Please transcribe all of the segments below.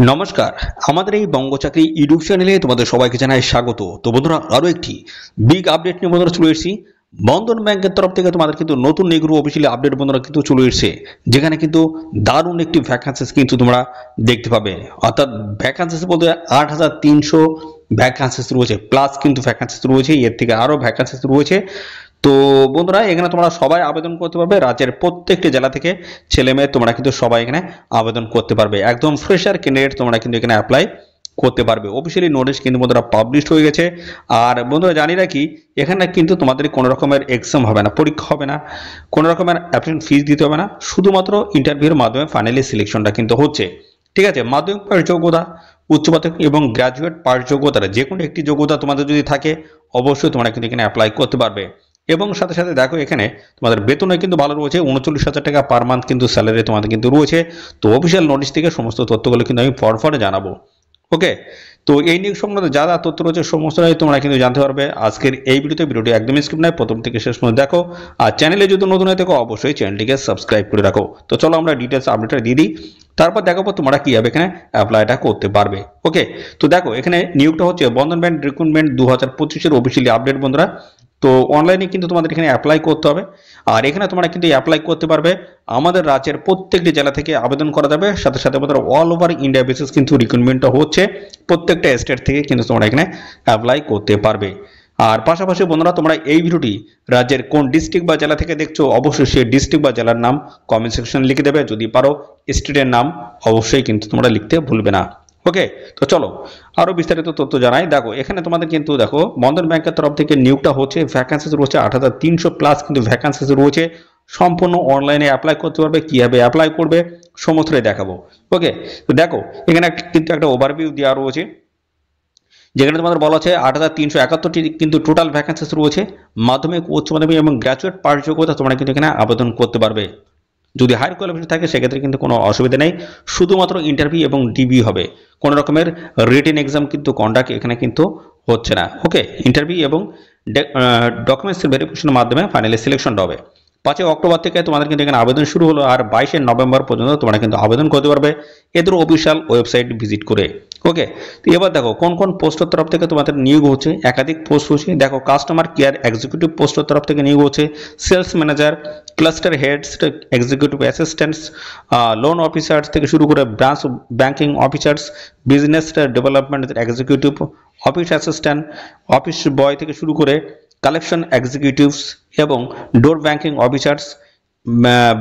নমস্কার। আমাদের এই বঙ্গ চাকরি ইউটিউব চ্যানেলে তোমাদের সবাইকে জানাই স্বাগত। তো বন্ধুরা, আরো একটি বিগ আপডেট নিয়ে বন্ধুরা চলে এসেছি। বন্ধন ব্যাংকের তরফ থেকে তোমাদের কিন্তু নতুন নেগ্রো অফিসিয়ালি আপডেট বন্ধুরা কিন্তু চলে এসেছে, যেখানে কিন্তু দারুণ একটি ভ্যাকান্সিস কিন্তু তোমরা দেখতে পাবে। অর্থাৎ ভ্যাকান্সিস বলতে 8,300 ভ্যাকান্সিস রয়েছে, প্লাস কিন্তু ভ্যাকান্সিস রয়েছে, এর থেকে আরো ভ্যাকান্সিস রয়েছে। তো বন্ধুরা, এখানে তোমরা সবাই আবেদন করতে পারবে। রাজ্যের প্রত্যেকটি জেলা থেকে ছেলে মেয়ে তোমরা কিন্তু সবাই এখানে আবেদন করতে পারবে। একদম ফ্রেশার ক্যান্ডিডেট তোমরা কিন্তু এখানে অ্যাপ্লাই করতে পারবে। অফিসিয়ালি নোটিশ কিন্তু বন্ধুরা পাবলিশ হয়ে গেছে। আর বন্ধুরা, জানি রাখি এখানে কিন্তু তোমাদের কোনো রকমের এক্সাম হবে না, পরীক্ষা হবে না, কোনো রকমের অ্যাপ্লিকেশন ফিস দিতে হবে না, শুধুমাত্র ইন্টারভিউর মাধ্যমে ফাইনালি সিলেকশনটা কিন্তু হচ্ছে। ঠিক আছে, মাধ্যমিক পাশ যোগ্যতা, উচ্চ মাধ্যমিক এবং গ্র্যাজুয়েট পাশ যোগ্যতার যে কোনো একটি যোগ্যতা তোমাদের যদি থাকে, অবশ্যই তোমরা কিন্তু এখানে অ্যাপ্লাই করতে পারবে। এবং সাথে সাথে দেখো, এখানে তোমাদের বেতনে কিন্তু ভালো রয়েছে, 39,000 টাকা পার মান্থ কিন্তু স্যালারি তোমাদের কিন্তু রয়েছে। তো অফিসিয়াল নোটিশ থেকে সমস্ত তথ্যগুলো কিন্তু আমি পরপর জানাবো। ওকে, তো এই নিয়োগ সংক্রান্ত যা যা তথ্য রয়েছে সমস্তটাই তোমরা কিন্তু জানতে পারবে আজকের এই ভিডিওটি একদমই স্কিপ নয়, প্রথম থেকে শেষ পর্যন্ত দেখো। আর চ্যানেলে যদি নতুন হয়ে থাকো, অবশ্যই চ্যানেলটিকে সাবস্ক্রাইব করে রাখো। তো চলো আমরা ডিটেলস আপডেটটা দিয়ে দিই, তারপর দেখাবো তোমরা কিভাবে এখানে অ্যাপ্লাইটা করতে পারবে। ওকে, তো দেখো এখানে নিয়োগটা হচ্ছে বন্ধন ব্যাংক রিক্রুটমেন্ট 2025-এর অফিসিয়ালি আপডেট বন্ধুরা। তো অনলাইনে কিন্তু তোমাদের এখানে অ্যাপ্লাই করতে হবে। আর এখানে তোমরা কিন্তু অ্যাপ্লাই করতে পারবে আমাদের রাজ্যের প্রত্যেকটি জেলা থেকে আবেদন করা যাবে। সাথে সাথে আমাদের অল ওভার ইন্ডিয়া বেসিস কিন্তু রিক্রুটমেন্টটা হচ্ছে, প্রত্যেকটা স্টেট থেকে কিন্তু তোমরা এখানে অ্যাপ্লাই করতে পারবে। আর পাশাপাশি বন্ধুরা, তোমরা এই ভিডিওটি রাজ্যের কোন ডিস্ট্রিক্ট বা জেলা থেকে দেখছো, অবশ্যই সেই ডিস্ট্রিক্ট বা জেলার নাম কমেন্ট সেকশনে লিখে দেবে। যদি পারো স্টেটের নাম অবশ্যই কিন্তু তোমরা লিখতে ভুলবে না। ওকে, তো চলো আরো বিস্তারিত তথ্য জানাই। দেখো এখানে তোমাদের কিন্তু দেখো বন্ধন ব্যাংকের তরফ থেকে নিয়োগটা হচ্ছে, ভ্যাকান্সিস রয়েছে 8,300 প্লাস কিন্তু ভ্যাকান্সিস রয়েছে। সম্পূর্ণ অনলাইনে অ্যাপ্লাই করতে পারবে, কিভাবে অ্যাপ্লাই করবে সমস্তটাই দেখাবো। ওকে, তো দেখো এখানে কিন্তু একটা ওভারভিউ দেওয়া রয়েছে, যেখানে তোমাদের বলা আছে 8,371টি কিন্তু টোটাল ভ্যাকান্সিস রয়েছে। মাধ্যমিক, উচ্চ মাধ্যমিক এবং গ্র্যাজুয়েট পাশ যোগ্যতা তোমরা কিন্তু এখানে আবেদন করতে পারবে। যদি হায়ার কোয়ালিফিকেশন থাকে সেক্ষেত্রে কিন্তু কোনো অসুবিধা নেই, শুধুমাত্র ইন্টারভিউ এবং ডিবি হবে। কোনো রকমের রিটেন এক্সাম কিন্তু কন্ডাক্ট এখানে কিন্তু হচ্ছে না। ওকে, ইন্টারভিউ এবং ডকুমেন্টস ভেরিফিকেশনের মাধ্যমে ফাইনালি সিলেকশনটা হবে। 5 অক্টোবর থেকে তোমাদের কিন্তু এখানে আবেদন শুরু হলো, আর 22 নভেম্বর পর্যন্ত তোমরা কিন্তু আবেদন করতে পারবে এদের অফিসিয়াল ওয়েবসাইট ভিজিট করে। ওকে, তো এবার দেখো কোন কোন পোস্টের তরফ থেকে তোমাদের নিয়োগ হচ্ছে। একাধিক পোস্ট হচ্ছে, দেখো কাস্টমার কেয়ার এক্সিকিউটিভ পোস্টের তরফ থেকে নিয়োগ হচ্ছে, sales manager, cluster heads, executive assistants, loan officers থেকে শুরু করে branch banking officers, business development executive, office assistant, office boy থেকে শুরু করে কালেকশন এক্সিকিউটিভস এবং door banking officers,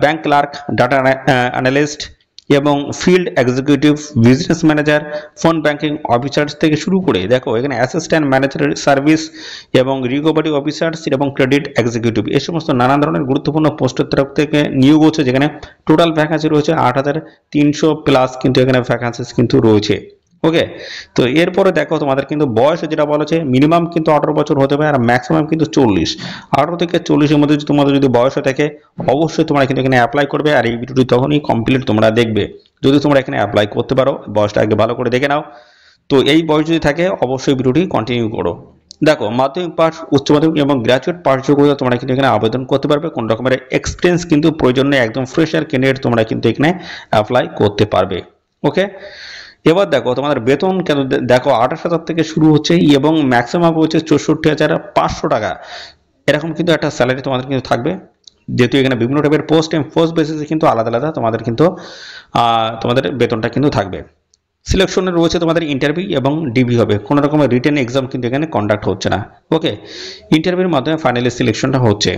bank clerk, data analyst এবং field executive, business manager, phone banking officers থেকে শুরু করে দেখো এখানে অ্যাসিস্ট্যান্ট ম্যানেজার সার্ভিস এবং রিকভারি অফিসার্স এবং ক্রেডিট এক্সিকিউটিভ, এই সমস্ত নানান ধরনের গুরুত্বপূর্ণ পোস্টের তরফ থেকে নিয়োগ হচ্ছে, যেখানে টোটাল ভ্যাকান্সি রয়েছে 8,300 প্লাস কিন্তু এখানে ভ্যাকান্সিস কিন্তু রয়েছে। ওকে, তো এরপরে দেখো তোমাদের কিন্তু বয়স যেটা বলা হচ্ছে, মিনিমাম কিন্তু 18 বছর হতে হবে, আর ম্যাক্সিমাম কিন্তু 40। 18 থেকে 40-এর মধ্যে তোমাদের যদি বয়স হয়ে থাকে, অবশ্যই তোমরা কিন্তু এখানে অ্যাপ্লাই করবে। আর এই ভিডিওটি তখনই কমপ্লিট তোমরা দেখবে যদি তোমরা এখানে অ্যাপ্লাই করতে পারো। বয়সটা আগে ভালো করে দেখে নাও। তো এই বয়স যদি থাকে, অবশ্যই ভিডিওটি কন্টিনিউ করো। দেখো মাধ্যমিক পাস, উচ্চ মাধ্যমিক এবং গ্র্যাজুয়েট পাস যোগ্যতা তোমরা কিন্তু এখানে আবেদন করতে পারবে। কোন রকমের এক্সপিরিয়েন্স কিন্তু প্রয়োজন নেই, একদম ফ্রেশার ক্যান্ডিডেট তোমরা কিন্তু এখানে অ্যাপ্লাই করতে পারবে। ওকে, এবার দেখো তোমাদের বেতন কেন, দেখো 28,000 থেকে শুরু হচ্ছে এবং ম্যাক্সিমাম হচ্ছে 64,500 টাকা। এরকম কিন্তু একটা স্যালারি তোমাদের কিন্তু থাকবে, যেহেতু এখানে বিভিন্ন টাইপের পোস্ট এবং পোস্ট বেসিসে কিন্তু আলাদা আলাদা তোমাদের কিন্তু তোমাদের বেতনটা কিন্তু থাকবে। সিলেকশনে রয়েছে তোমাদের ইন্টারভিউ এবং ডিবি হবে, কোনো রকমের রিটেন এক্সাম কিন্তু এখানে কন্ডাক্ট হচ্ছে না। ওকে, ইন্টারভিউর মাধ্যমে ফাইনালি সিলেকশনটা হচ্ছে।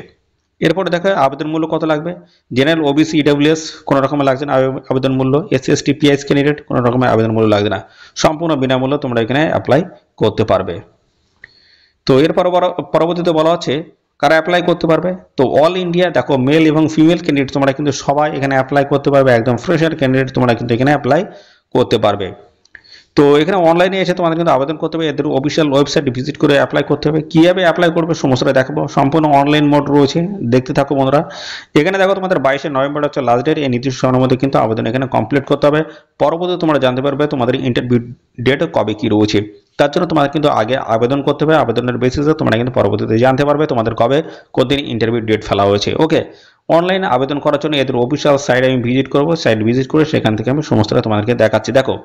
এরপরে দেখো আবেদন মূল্য কত লাগবে। জেনারেল, ওবিসি, ইডব্লিউএস কোনো রকমের লাগছে না আবেদন মূল্য। এসসি এসটি পিএইচ ক্যান্ডিডেট কোনো রকমের আবেদন মূল্য লাগছে না, সম্পূর্ণ বিনামূল্যে তোমরা এখানে অ্যাপ্লাই করতে পারবে। তো এর পরবর্তীতে বলা হচ্ছে কারা অ্যাপ্লাই করতে পারবে। তো অল ইন্ডিয়া দেখো মেল এবং ফিমেল ক্যান্ডিডেট তোমরা কিন্তু সবাই এখানে অ্যাপ্লাই করতে পারবে। একদম ফ্রেশার ক্যান্ডিডেট তোমরা কিন্তু এখানে অ্যাপ্লাই করতে পারবে। তো এখানে অনলাইনে এসে তোমাদের কিন্তু আবেদন করতে হবে, এদের অফিসিয়াল ওয়েবসাইট ভিজিট করে অ্যাপ্লাই করতে হবে। কীভাবে অ্যাপ্লাই করবে সমস্তটা দেখাবো, সম্পূর্ণ অনলাইন মোড রয়েছে, দেখতে থাকো বন্ধুরা। এখানে দেখো তোমাদের 22 নভেম্বর হচ্ছে লাস্ট ডেট, এই নির্দিষ্ট সময়ের মধ্যে কিন্তু আবেদন এখানে কমপ্লিট করতে হবে। পরবর্তীতে তোমরা জানতে পারবে তোমাদের ইন্টারভিউ ডেট কবে কী রয়েছে। তার জন্য তোমাদের কিন্তু আগে আবেদন করতে হবে, আবেদনের বেসিসে তোমরা কিন্তু পরবর্তীতে জানতে পারবে তোমাদের কবে কোন দিন ইন্টারভিউ ডেট ফেলা হয়েছে। ওকে, অনলাইনে আবেদন করার জন্য এদের অফিসিয়াল সাইট আমি ভিজিট করবো, সাইট ভিজিট করে সেখান থেকে আমি সমস্তটা তোমাদেরকে দেখাচ্ছি। দেখো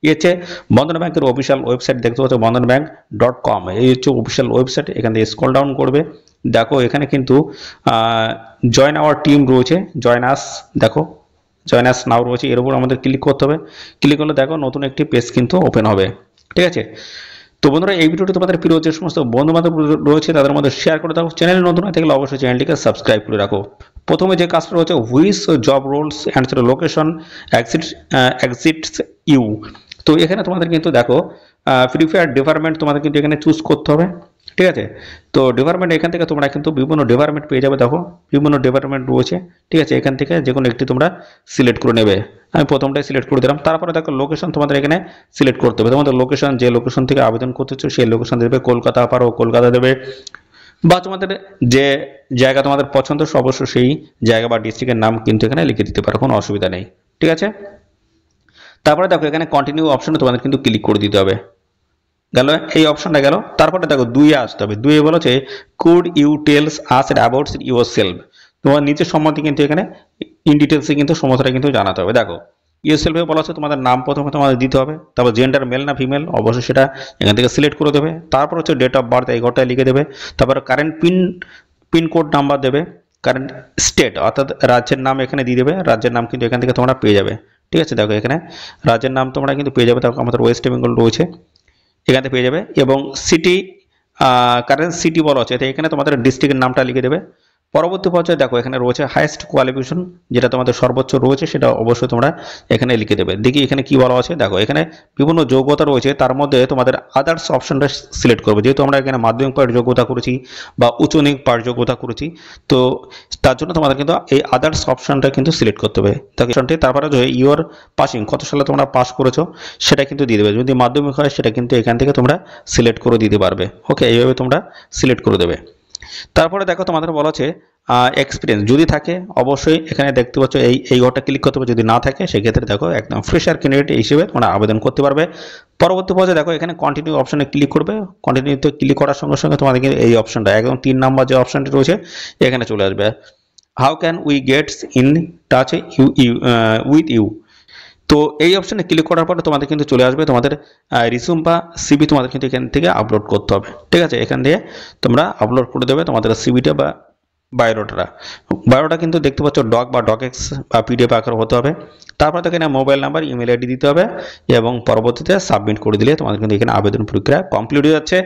এই হচ্ছে বন্ধন ব্যাংকের অফিসিয়াল ওয়েবসাইট, দেখতে পাচ্ছ bandhanbank.com, এই হচ্ছে অফিসিয়াল ওয়েবসাইট। এখান থেকে স্ক্রল ডাউন করবে, দেখো এখানে কিন্তু জয়েন আওয়ার টিম রয়েছে, জয়েন আস, দেখো জয়েন আস নাও রয়েছে, এর উপর আমাদের ক্লিক করতে হবে। ক্লিক করলে দেখো নতুন একটি পেজ কিন্তু ওপেন হবে, ঠিক আছে। তো বন্ধুরা এই ভিডিওটি তোমাদের প্রিয় যে সমস্ত বন্ধু বান্ধব রয়েছে তাদের মধ্যে শেয়ার করে দাও। চ্যানেলে নতুন হয়ে থাকলে অবশ্যই চ্যানেলটিকে সাবস্ক্রাইব করে রাখো। প্রথমে যে কাজটা রয়েছে which job roles and location excites you, তো এখানে তোমাদের কিন্তু দেখো প্রিফার্ড ডিপার্টমেন্ট তোমাদের কিন্তু এখানে চুজ করতে হবে, ঠিক আছে। তো ডিপার্টমেন্ট এখান থেকে তোমরা কিন্তু বিভিন্ন ডিপার্টমেন্ট পেয়ে যাবে, দেখো বিভিন্ন ডিপার্টমেন্ট রয়েছে, ঠিক আছে। এখান থেকে যে কোনো একটি তোমরা সিলেক্ট করে নেবে। আমি প্রথমটাই সিলেক্ট করে দিলাম। তারপরে দেখো লোকেশন তোমাদের এখানে সিলেক্ট করতে হবে, তোমাদের লোকেশন যে লোকেশন থেকে আবেদন করতেছো সেই লোকেশন দেবে, কলকাতা পারো কলকাতা দেবে, বা তোমাদের যে জায়গা তোমাদের পছন্দ অবশ্যই সেই জায়গা বা ডিস্ট্রিক্টের নাম কিন্তু এখানে লিখে দিতে পারো, কোনো অসুবিধা নেই, ঠিক আছে। তারপরে দেখো এখানে কন্টিনিউ অপশনে তোমাদের কিন্তু ক্লিক করে দিতে হবে, গেল এই অপশনটা গেল। তারপরে দেখো দুইয়ে আসতে হবে, দুইয়ে বলেছে could you tells us about yourself, তোমার নিজের সম্বন্ধে কিন্তু এখানে ইন ডিটেলসে কিন্তু সমস্যাটা কিন্তু জানাতে হবে। দেখো ইউর সেলফে বলা হচ্ছে তোমাদের নাম প্রথমে তোমাদের দিতে হবে, তারপর জেন্ডার মেল না ফিমেল অবশ্যই সেটা এখান থেকে সিলেক্ট করে দেবে। তারপর হচ্ছে ডেট অফ বার্থ এই ঘরটায় লিখে দেবে। তারপর কারেন্ট পিনকোড নাম্বার দেবে, কারেন্ট স্টেট অর্থাৎ রাজ্যের নাম এখানে দিয়ে দেবে, রাজ্যের নাম কিন্তু এখান থেকে তোমরা পেয়ে যাবে, ঠিক আছে। দেখো এখানে রাজ্যের নাম তোমরা কিন্তু পেয়ে যাবে, দেখো আমাদের ওয়েস্ট বেঙ্গল রয়েছে এখান থেকে পেয়ে যাবে। এবং সিটি কারেন্ট সিটি বলা হচ্ছে, এখানে তোমাদের ডিস্ট্রিক্টের নামটা লিখে দেবে। পরবর্তী পর্যায়ে দেখো এখানে রয়েছে হাইয়েস্ট কোয়ালিফিকেশন, যেটা তোমাদের সর্বোচ্চ রয়েছে সেটা অবশ্যই তোমরা এখানে লিখে দেবে। দেখি এখানে কি বলা আছে, দেখো এখানে বিভিন্ন যোগ্যতা রয়েছে, তার মধ্যে তোমাদের আদার্স অপশনটা সিলেক্ট করবে। যেহেতু আমরা এখানে মাধ্যমিক পাঠ যোগ্যতা করেছি বা উচ্চমাধ্যমিক পাঠ যোগ্যতা করেছি, তো তার জন্য তোমাদের কিন্তু এই আদার্স অপশনটা কিন্তু সিলেক্ট করতে হবে। তারপরে ইউর পাসিং, কত সালে তোমরা পাস করেছো সেটা কিন্তু দিয়ে দেবে। যদি মাধ্যমিক হয় সেটা কিন্তু এখান থেকে তোমরা সিলেক্ট করে দিতে পারবে, ওকে, এইভাবে তোমরা সিলেক্ট করে দেবে। তারপরে দেখো তোমাদের বলা আছে এক্সপিরিয়েন্স যদি থাকে অবশ্যই এখানে দেখতে পাচ্ছ এই ঘরটা ক্লিক করতে হবে, যদি না থাকে সেক্ষেত্রে দেখো একদম ফ্রেশার ক্যান্ডিডেট হিসেবে তোমরা আবেদন করতে পারবে। পরবর্তী পর্যায়ে দেখো এখানে কন্টিনিউ অপশনে ক্লিক করবে, কন্টিনিউতে ক্লিক করার সঙ্গে সঙ্গে তোমাদের কিন্তু এই অপশনটা একদম 3 নম্বর যে অপশনটি রয়েছে এখানে চলে আসবে, how can we gets in touch with you. তো এই অপশনে ক্লিক করার পরে তোমাদের কিন্তু চলে আসবে তোমাদের রিসিউম বা সিভি তোমাদের কিন্তু এখান থেকে আপলোড করতে হবে, ঠিক আছে। এখান দিয়ে তোমরা আপলোড করে দেবে তোমাদের সিভিটা বা বায়োডাটা কিন্তু দেখতে পাচ্ছ ডক বা ডকএক্স বা পিডিএফ আকার হতে হবে। তারপর তো এখানে মোবাইল নাম্বার ইমেল আইডি দিতে হবে এবং পরবর্তীতে সাবমিট করে দিলে তোমাদের কিন্তু এখানে আবেদন প্রক্রিয়া কমপ্লিট হয়ে যাচ্ছে।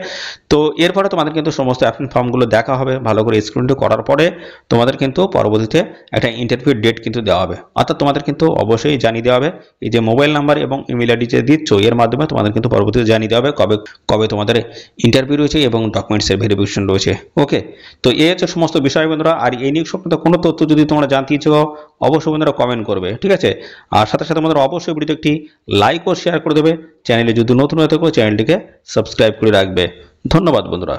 তো এরপরে তোমাদের কিন্তু সমস্ত অ্যাপ্লিকেশন ফর্মগুলো দেখা হবে, ভালো করে স্ক্রিনটি করার পরে তোমাদের কিন্তু পরবর্তীতে একটা ইন্টারভিউ ডেট কিন্তু দেওয়া হবে, অর্থাৎ তোমাদের কিন্তু অবশ্যই জানিয়ে দেওয়া হবে এই যে মোবাইল নাম্বার এবং ইমেল আইডি যে দিচ্ছ এর মাধ্যমে তোমাদের কিন্তু পরবর্তীতে জানিয়ে দেওয়া হবে কবে কবে তোমাদের ইন্টারভিউ রয়েছে এবং ডকুমেন্টসের ভেরিফিকেশন রয়েছে, ওকে। তো এই হচ্ছে সমস্ত বিষয় বন্ধুরা। আর এই নিয়ে সংক্রান্ত কোনো তথ্য যদি তোমরা জানতে ইচ্ছুক অবশ্যই বন্ধুরা কমেন্ট করবে, ঠিক আছে। আর সাথে সাথে বন্ধুরা অবশ্যই ভিডিওতে একটি লাইক ও শেয়ার করে দেবে। চ্যানেলে যদি নতুন হয়ে থাকো চ্যানেলটিকে সাবস্ক্রাইব করে রাখবে। ধন্যবাদ বন্ধুরা।